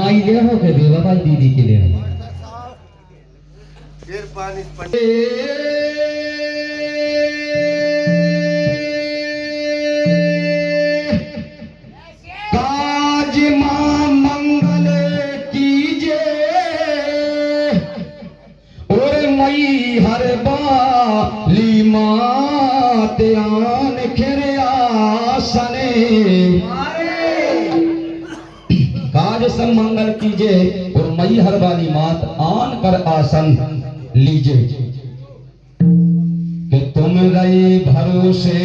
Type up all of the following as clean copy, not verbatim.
माई ले हो के बेवा भाई दीदी के लिए काज मां मंगल कीजे और मई हर बाली मात आन खेरे आसने काज सब मंगल कीजे और मई हर वाली मात आन कर आसन लीजे कि तुम रही भरोसे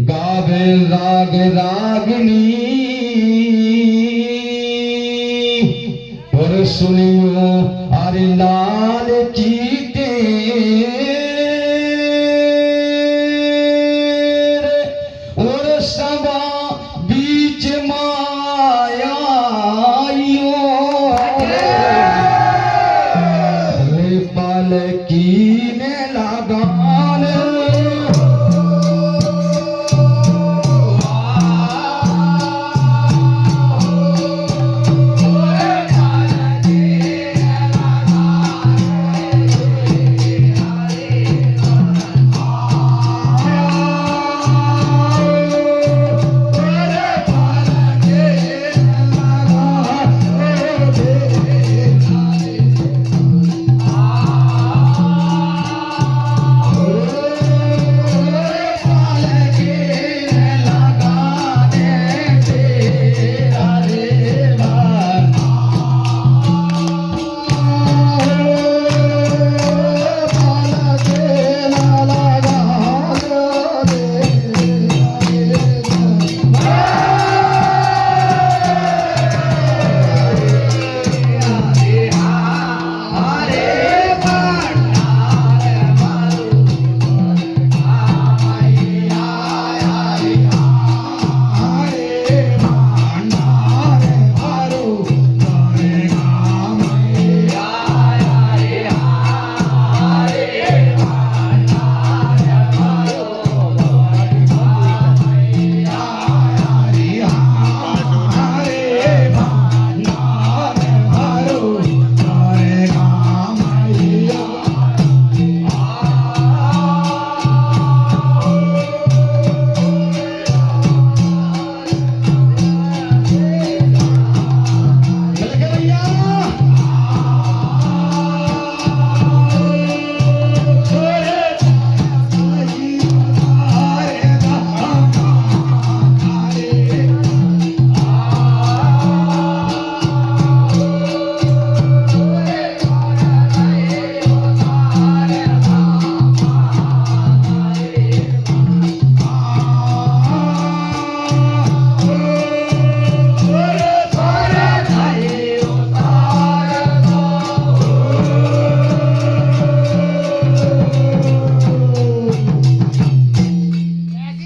गावे राग रागनी और सुनियो अरे लाल चीते और सबा बीच माया की ने लगान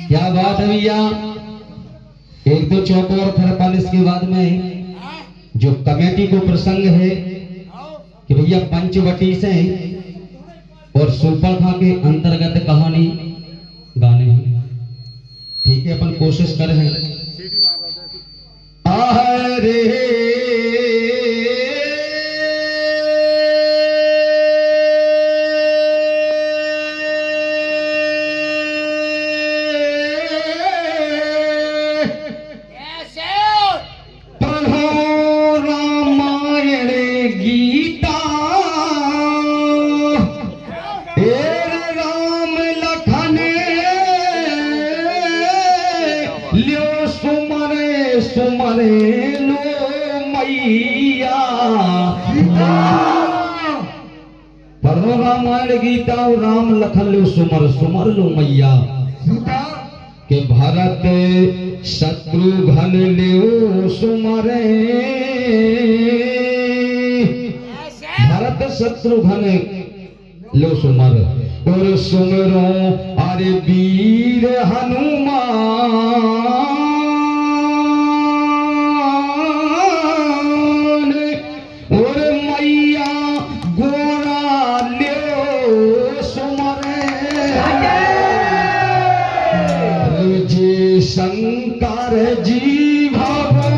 क्या बात है भैया। एक दो चौक और फिर अपन इसके बाद में जो कमेटी को प्रसंग है कि भैया पंचवटी से और सुपरखा के अंतर्गत कहानी गाने हैं। ठीक है, अपन कोशिश कर रहे हैं। सुमरे लो मैया पढ़ो रामायण गीता और राम लखन लो सुमर सुमर लो मैया के भरत शत्रुघ्न लो सुमरे भरत शत्रुघ्न लो सुमर और सुमरो अरे वीर हनुमान शंकर जी भगो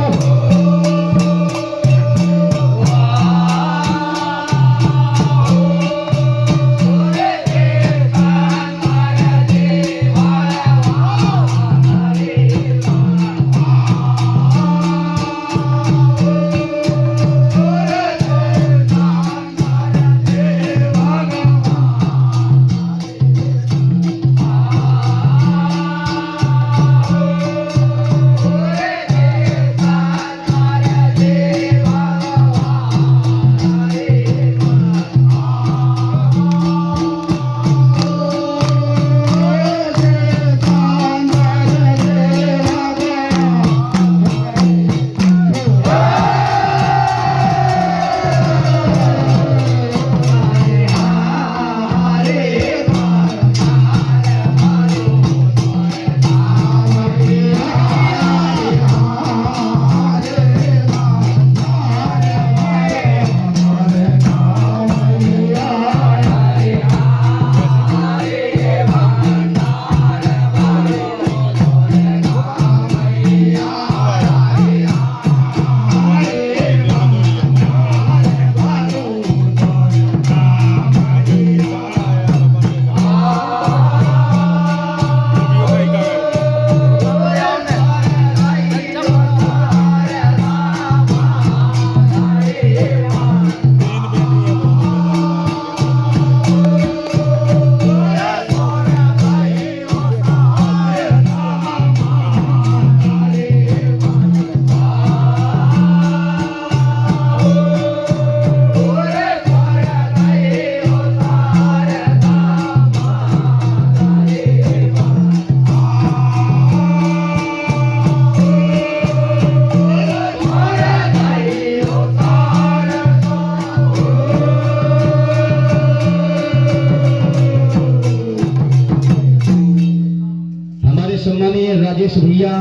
राजेश भैया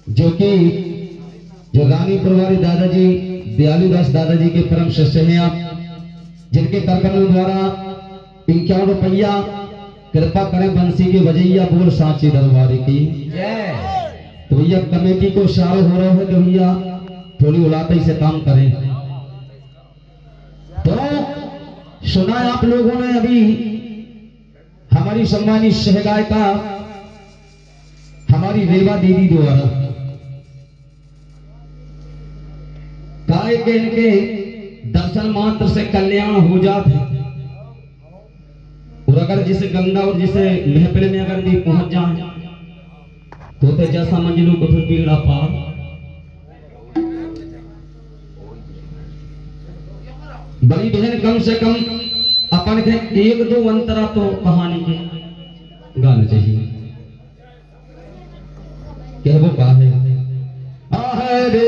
जो कि जो रानीपुर वाले दादाजी दयालुदास दादाजी के परम शिष्य हैं आप, जिनके करकमलों द्वारा 51 रुपया कृपा करें बंसी के बजैया बोल सांची दरबार की जय। तो भैया कमेटी को इशारा हो रहा है कि भैया थोड़ी उलाताई से काम करें। तो सुना आप लोगों ने अभी हमारी सम्मानित सहगायिका हमारी रेवा दीदी द्वारा गाय के इनके दर्शन मात्र से कल्याण हो जाते, और अगर जिसे गंगा और जिसे महफिल में अगर भी पहुंच जाए तो जैसा मंजिलों को फिर पीड़ा पार। बड़ी बहन कम से कम अपन के 1-2 अंतरा तो कहानी के गाने चाहिए। क्या वो कहा है रे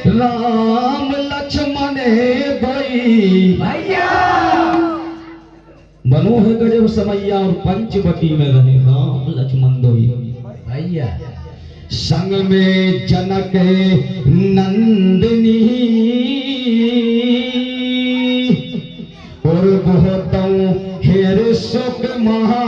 राम लक्ष्मण भैया बनो है गजब समैया और पंचवटी में रहे राम लक्ष्मण भैया। संग में जनक नंदिनी और बहुतों हेर सुख महा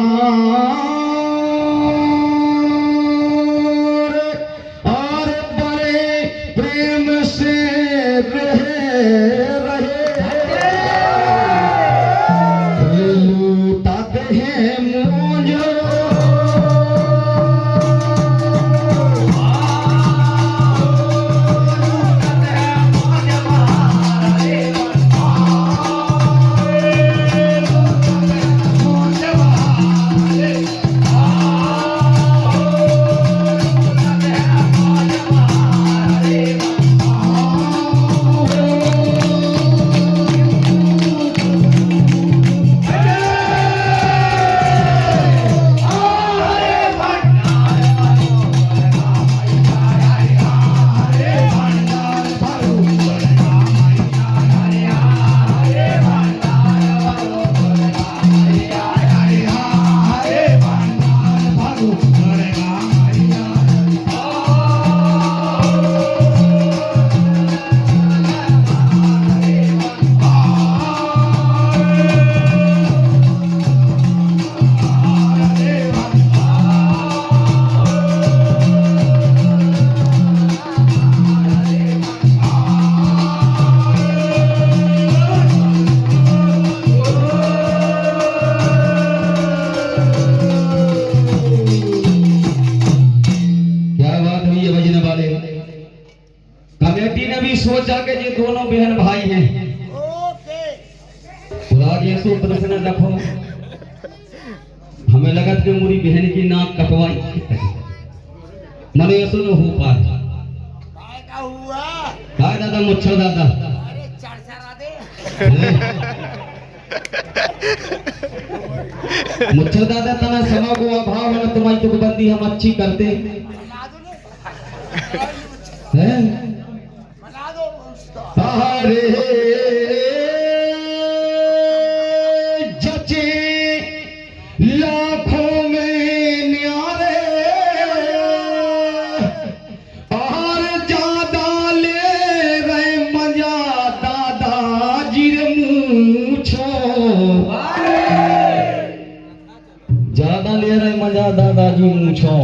सोचा कि ये दोनों बहन भाई हैं। राजेशो प्रश्न रखो, हमें लगा कि मेरी बहन की नाक कटवाई मने ऐसा न हो पाए। का हुआ काय दादा मुच्छर दादा अरे चरचरा दे मुच्छर दादा तना समा को अभाव है तुम्हारी तुकबंदी हम अच्छी करते हैं। हरे जचे लाखों में न्यारे और ज्यादा ले रहे मजा दादाजी मूछो, ज्यादा ले रहे मजा दादाजी मूछो।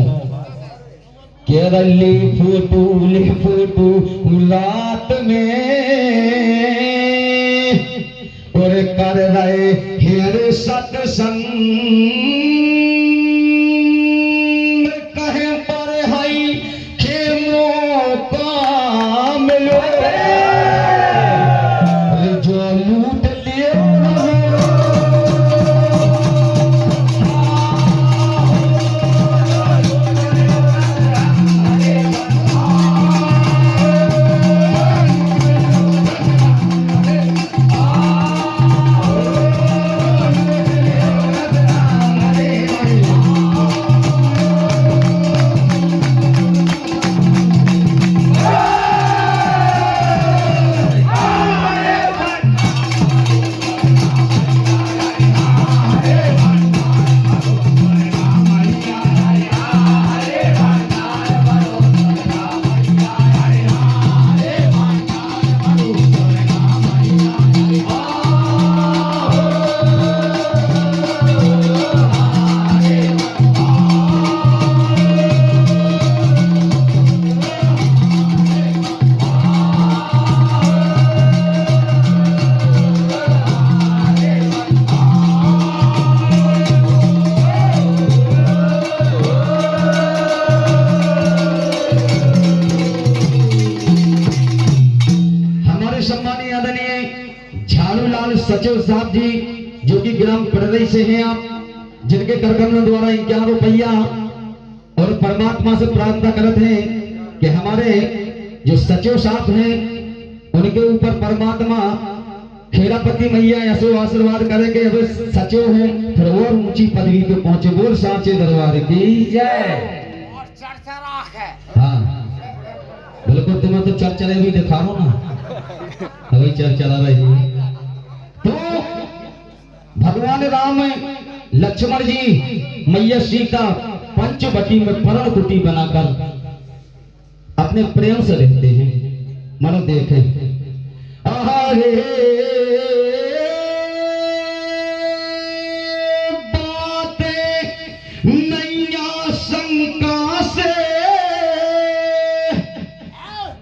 केरली फोटो रात में और कर रहे हेर सत्संग कहे पर हई खेमो का मिलो जो लूट लिए सचिव साहब जी जो कि ग्राम पड़रई से हैं आप, जिनके करकमलों द्वारा 51 रुपया और परमात्मा से प्रार्थना करते हैं कि हमारे जो सचिव साहब हैं उनके ऊपर परमात्मा खेरापति मैया ऐसे आशीर्वाद करे कि अब सचिव हैं फिर और ऊंची पदवी पे पहुंचे। बोल सांचे दरबार की जय। और चर्चा राख है। हाँ बिल्कुल, तुम्हें तो चरचरे भी दिखा रहा ना, अभी चरचरा रही। तो भगवान राम लक्ष्मण जी मैया सीता पंचवटी में परण कुटी बनाकर अपने प्रेम से रहते हैं। मानो देखे आहारे बातें नैया शंका से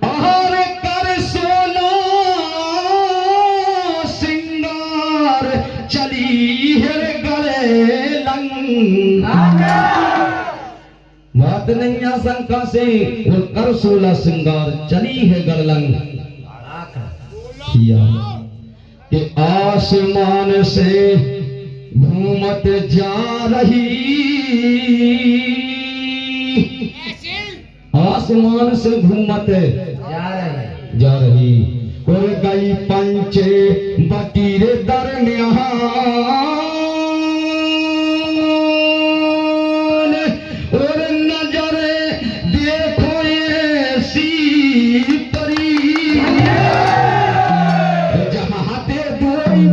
आहार कर सोना सिंगार चली है गले लंग। बात नैया शंका से और कर सोला सिंगार चली है गलंग। कि आसमान से घूमत जा रही, आसमान से घूमत जा रही और गई पंचे बटीरे दरमियान और नजर देखो ऐसी परी जहाँ ते दोई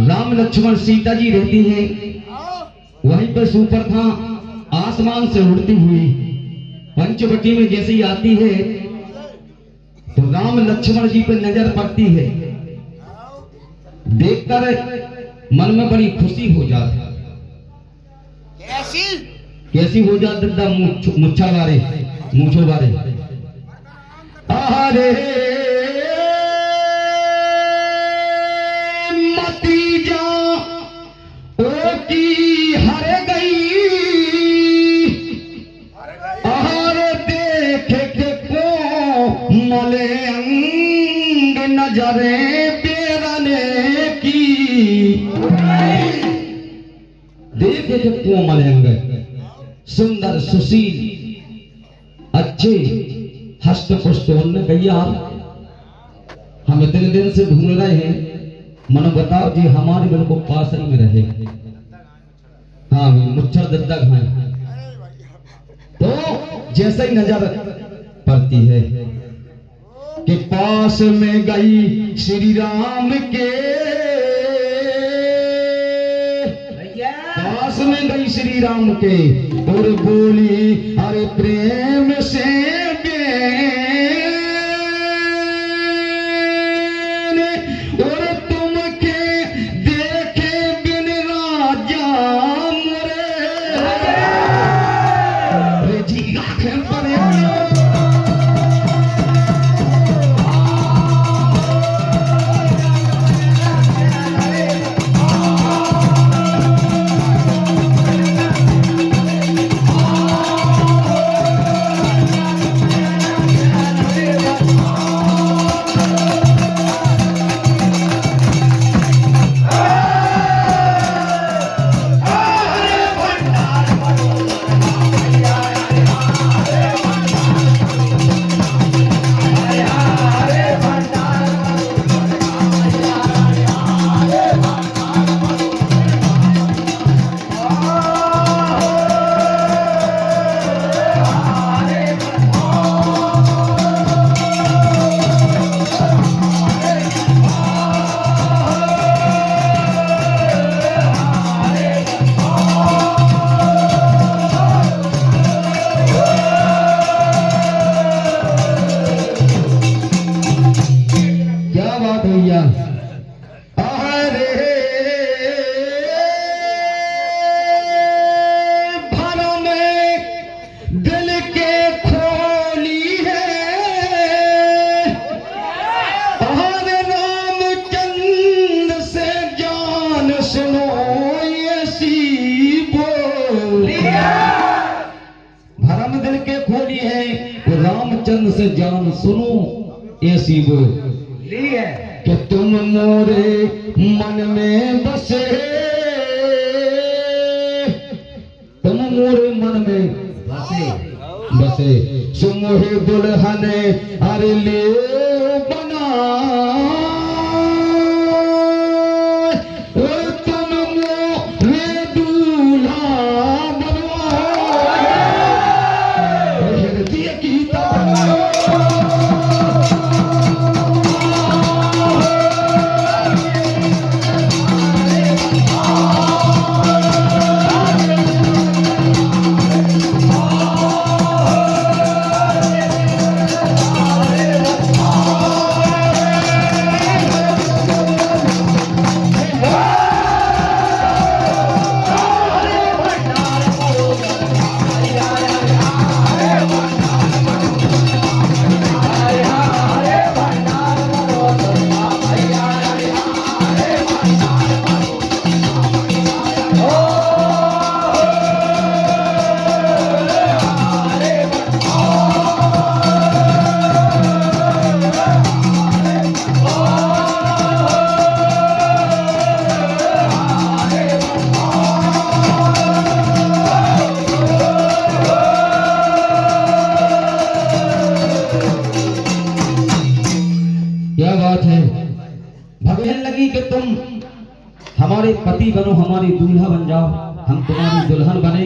राम लक्ष्मण सीता जी रहती हैं वहीं पर सुपर था आसमान से उड़ती हुई पंचवटी में जैसे ही आती है तो राम लक्ष्मण जी पर नजर पड़ती है। देखकर मन में बड़ी खुशी हो जाती। कैसी हो जाती दादा मुच्छा बारे मूछो बारे अरे हर गई और देखे के को मले अंग नजरे बेरने की, देखे के कोमल अंग सुंदर सुशील अच्छे हस्त पुष्ट उन्होंने कहिए आप हम इतने दिन से ढूंढ रहे हैं, मनो बताओ जी हमारे बिल्कुल पास ही में रहे। हाँ मुच्छर दद्दा खाए तो जैसे ही नजर पड़ती है कि पास में गई श्री राम के, पास में गई श्री राम के और बोली अरे प्रेम से और तुमके देखे बिन राजा मोरे जी आंखें पर चंद से जान सुनो ऐसी वो ली है कि तुम मोरे मन में बसे, तुम मोरे मन में बसे बसे, सुमोहे दुल्हन अरे ले बना, और तुम मोरे दूल्हा बनवा, हृदय की तमन्ना। क्या बात है, भगवान लगी कि तुम हमारे पति बनो, हमारी दूल्हा बन जाओ, हम तुम्हारी दुल्हन बने।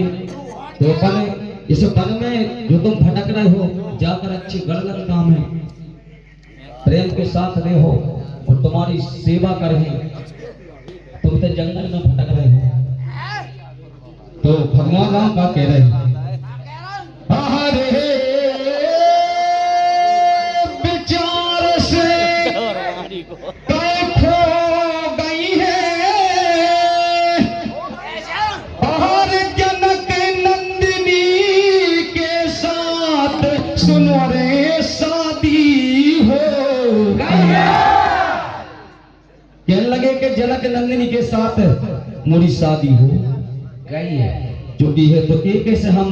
तो अपन इस वन में जो तुम भटक रहे हो जाकर अच्छी गड़गड़ काम है, प्रेम के साथ रहो और तुम्हारी सेवा करें। तुम तो जंगल में भटक रहे हो, तो भगवान राम का कह रहे हैं सुनो रे शादी हो, कहने लगे कि जनक नंदिनी के साथ मोरी शादी हो गई है चुकी है, तो कैसे हम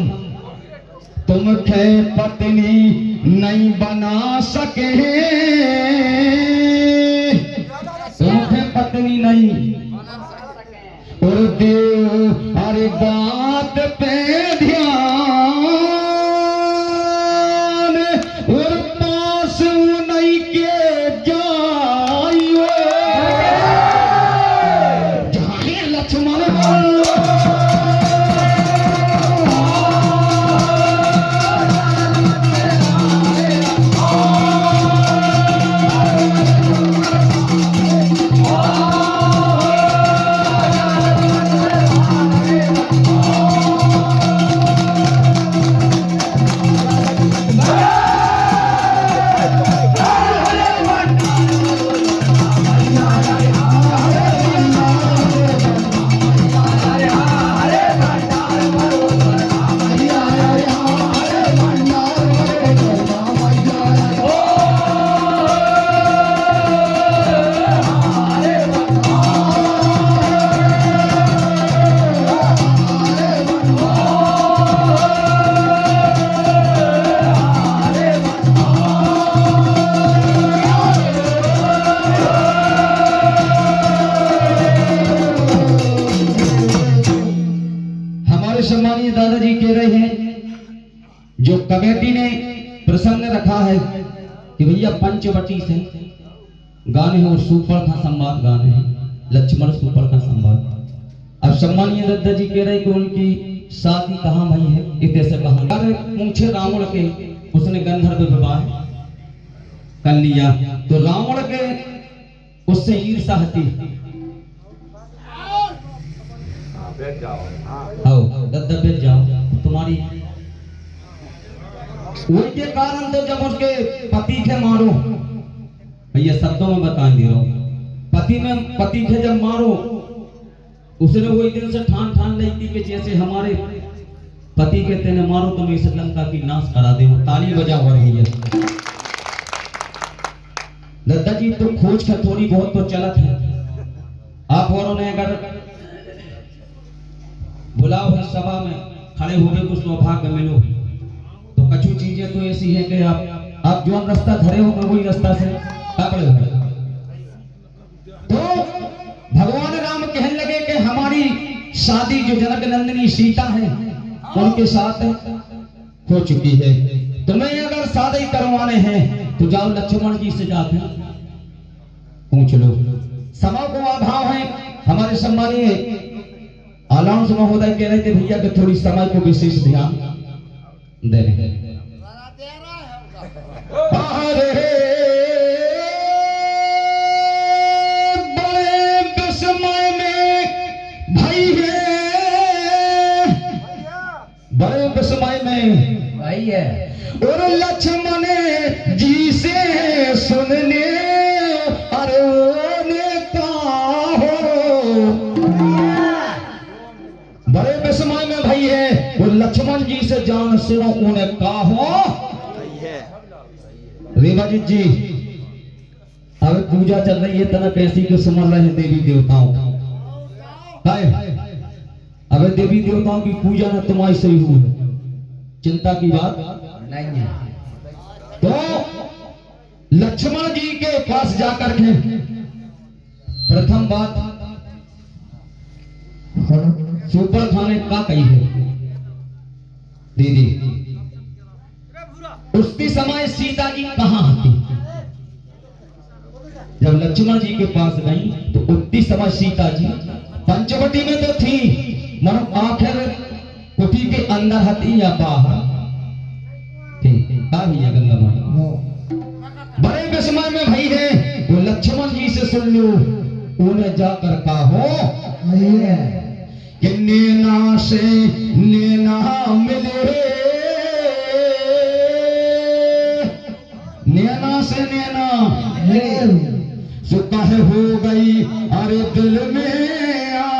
तुमखे पत्नी नहीं बना सके, तुमखे पत्नी नहीं और देव अरे बात पे ध्यान, और पास नहीं के जाइयो जाए लक्ष्मण। सम्मानीय दादाजी कह रहे हैं जो कमेटी ने प्रसंग रखा है कि भैया पंचवटी से गाने हैं और सुपर का संवाद गाने हैं, लक्ष्मण सुपर का संवाद। अब सम्मानीय दादाजी कह रहे कि उनकी शादी कहाँ भई है, इतने कहा पूछे रावण के, उसने गंधर्व विवाह कर लिया, तो रावण के उससे ईर्ष्या हती, आओ दद्दा बैठ जाओ तुम्हारी, उनके कारण तो जब उसके पति के मारो, भैया शब्दों में बता दे रहा हूँ, पति के जब मारो, उसने वही दिन से ठान ली थी कि जैसे हमारे पति के तेने मारो तो मैं इस लंका की नाश करा दे। ताली बजाओ भैया। दद्दा जी तो खोज का थोड़ी बहुत तो चलत है, आप औरों ने अगर बुलाओ है सभा में खड़े होने को सौभाग्य मिलो, तो कछु चीजें तो ऐसी है कि आप आप जो रास्ता धरे हो वही रास्ता से आगे बढ़ो। तो भगवान राम कहने लगे कि हमारी शादी जो जनक नंदिनी सीता है उनके साथ हो चुकी है, तुम्हें अगर शादी करवाने हैं तो जाओ लक्ष्मण जी से जाके पूछ लो। समय को अभाव है, हमारे सम्मानीय अलाउंस महोदय कह रहे थे भैया कि थोड़ी समय को विशेष ध्यान दे रहे हैं। बड़े विस्मय में भाई है, बड़े विस्मय में भाई है। और लक्ष्मण जी से सुनने अरे ने कहा हो, बड़े विस्मय में भाई है, वो लक्ष्मण जी से जान सुनो उन्हें कहा हो। रेवाजी जी अब पूजा चल रही है, तना कैसी को सुमर रहे हैं देवी देवताओं हाय। अब देवी देवताओं की पूजा ना तुम्हारी सही हुई है, चिंता की बात नहीं है। तो लक्ष्मण जी के पास जाकर के प्रथम बात सुपर खाने का कही है दीदी, उसकी समय सीता जी कहां थी? जब लक्ष्मण जी के पास गई तो उतनी समय सीता जी पंचवटी में तो थी, मनो आखिर कुटी के अंदर हती या बाहर थी? भैया गंगा माई बड़े विस्मय में भाई है, वो लक्ष्मण जी से सुन लो उन्हें जाकर कहो कि नैना से नैना मिले, नैना से नैना सो कहे हो गई अरे दिल में आस,